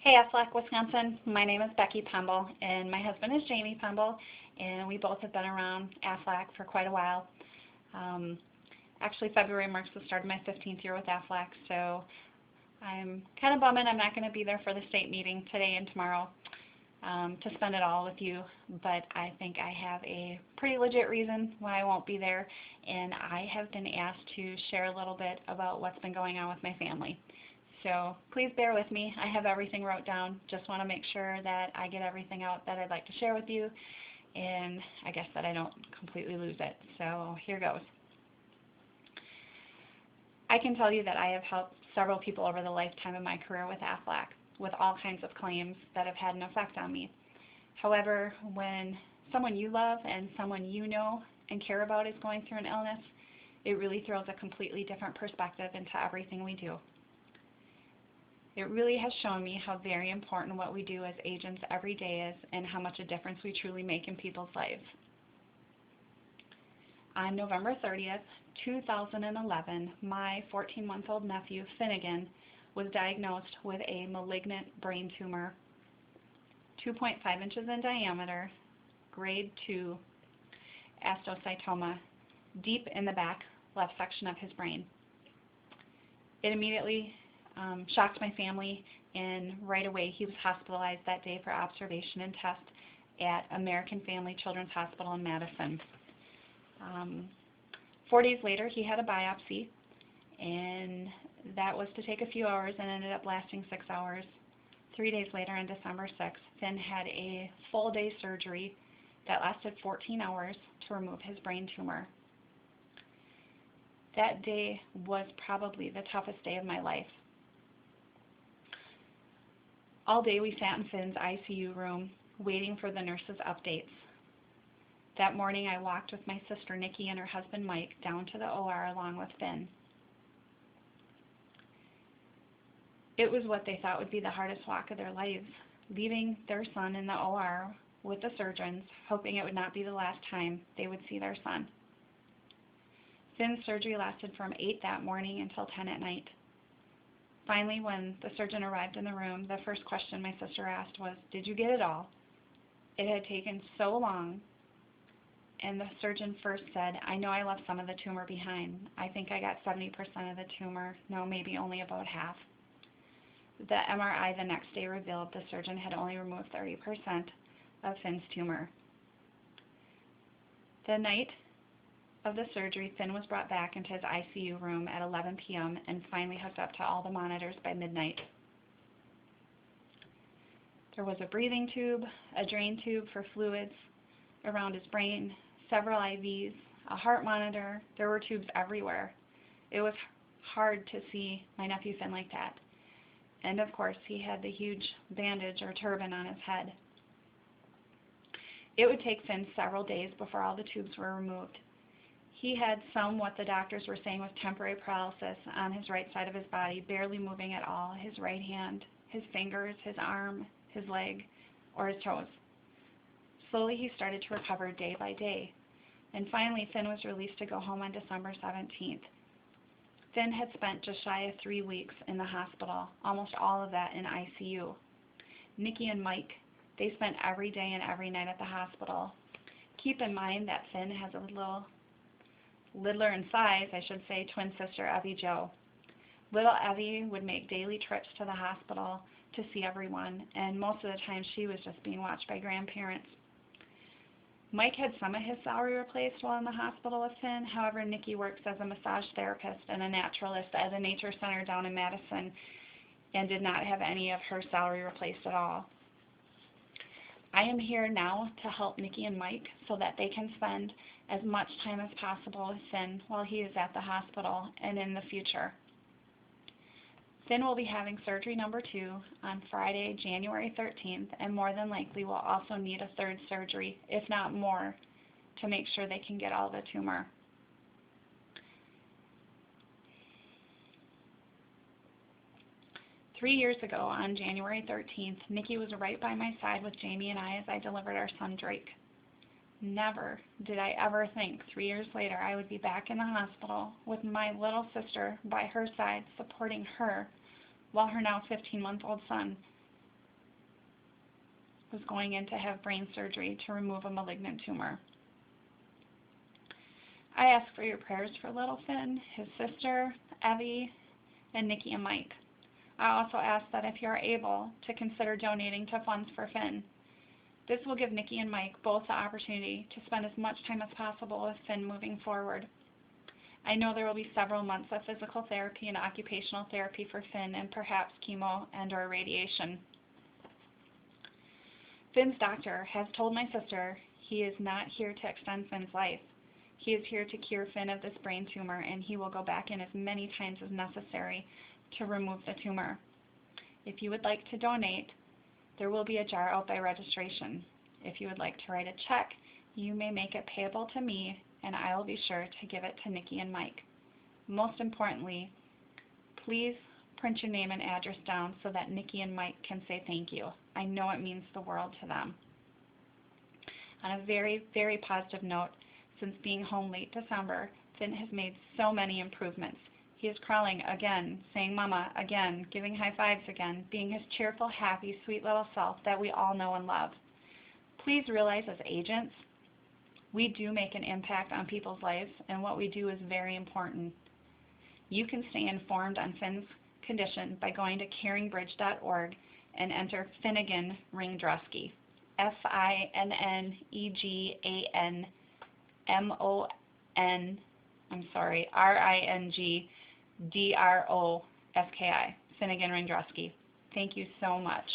Hey, Aflac, Wisconsin. My name is Becky Pemble, and my husband is Jamie Pemble, and we both have been around Aflac for quite a while. Um, Actually, February marks the start of my 15th year with Aflac, so I'm kind of bumming I'm not going to be there for the state meeting today and tomorrow to spend it all with you, but I think I have a pretty legit reason why I won't be there, and I have been asked to share a little bit about what's been going on with my family. So please bear with me. I have everything wrote down. Just want to make sure that I get everything out that I'd like to share with you, and I guess that I don't completely lose it. So here goes. I can tell you that I have helped several people over the lifetime of my career with Aflac with all kinds of claims that have had an effect on me. However, when someone you love and someone you know and care about is going through an illness, it really throws a completely different perspective into everything we do. It really has shown me how very important what we do as agents every day is and how much a difference we truly make in people's lives. On November 30th, 2011, my 14-month-old nephew, Finnegan, was diagnosed with a malignant brain tumor, 2.5 inches in diameter, grade 2 astrocytoma, deep in the back left section of his brain. It immediately shocked my family, and right away he was hospitalized that day for observation and test at American Family Children's Hospital in Madison. 4 days later he had a biopsy, and that was to take a few hours and ended up lasting 6 hours. 3 days later, on December 6th, Finn had a full day surgery that lasted 14 hours to remove his brain tumor. That day was probably the toughest day of my life. All day we sat in Finn's ICU room waiting for the nurses' updates. That morning I walked with my sister Nikki and her husband Mike down to the OR along with Finn. It was what they thought would be the hardest walk of their lives, leaving their son in the OR with the surgeons, hoping it would not be the last time they would see their son. Finn's surgery lasted from 8 that morning until 10 at night. Finally, when the surgeon arrived in the room, the first question my sister asked was, "Did you get it all?" It had taken so long, and the surgeon first said, "I know I left some of the tumor behind. I think I got 70% of the tumor. No, maybe only about half." The MRI the next day revealed the surgeon had only removed 30% of Finn's tumor. The night of the surgery, Finn was brought back into his ICU room at 11 p.m. and finally hooked up to all the monitors by midnight. There was a breathing tube, a drain tube for fluids around his brain, several IVs, a heart monitor. There were tubes everywhere. It was hard to see my nephew Finn like that. And of course, he had the huge bandage or turban on his head. It would take Finn several days before all the tubes were removed. He had what the doctors were saying was temporary paralysis on his right side of his body, barely moving at all, his right hand, his fingers, his arm, his leg, or his toes. Slowly he started to recover day by day, and finally Finn was released to go home on December 17th. Finn had spent just shy of 3 weeks in the hospital, almost all of that in ICU. Nikki and Mike, they spent every day and every night at the hospital. Keep in mind that Finn has a littler in size, I should say, twin sister Evie Jo. Little Evie would make daily trips to the hospital to see everyone, and most of the time she was just being watched by grandparents. Mike had some of his salary replaced while in the hospital with Finn. However, Nikki works as a massage therapist and a naturalist at a nature center down in Madison and did not have any of her salary replaced at all. I am here now to help Nikki and Mike so that they can spend as much time as possible with Finn while he is at the hospital and in the future. Finn will be having surgery number 2 on Friday, January 13th, and more than likely will also need a third surgery, if not more, to make sure they can get all the tumor. Three years ago, on January 13th, Nikki was right by my side with Jamie and I as I delivered our son Drake. Never did I ever think 3 years later I would be back in the hospital with my little sister by her side supporting her while her now 15-month-old son was going in to have brain surgery to remove a malignant tumor. I ask for your prayers for little Finn, his sister, Evie, and Nikki and Mike. I also ask that if you are able to consider donating to funds for Finn. This will give Nikki and Mike both the opportunity to spend as much time as possible with Finn moving forward. I know there will be several months of physical therapy and occupational therapy for Finn and perhaps chemo and/or radiation. Finn's doctor has told my sister he is not here to extend Finn's life. He is here to cure Finn of this brain tumor, and he will go back in as many times as necessary to remove the tumor. If you would like to donate, there will be a jar out by registration. If you would like to write a check, you may make it payable to me, and I will be sure to give it to Nikki and Mike. Most importantly, please print your name and address down so that Nikki and Mike can say thank you. I know it means the world to them. On a very, very positive note, since being home late December, Finn has made so many improvements. He is crawling again, saying mama again, giving high fives again, being his cheerful, happy, sweet little self that we all know and love. Please realize as agents, we do make an impact on people's lives, and what we do is very important. You can stay informed on Finn's condition by going to caringbridge.org and enter Finnegan Ringdroski, Ringdroski, Finnegan Ringdroski. Thank you so much.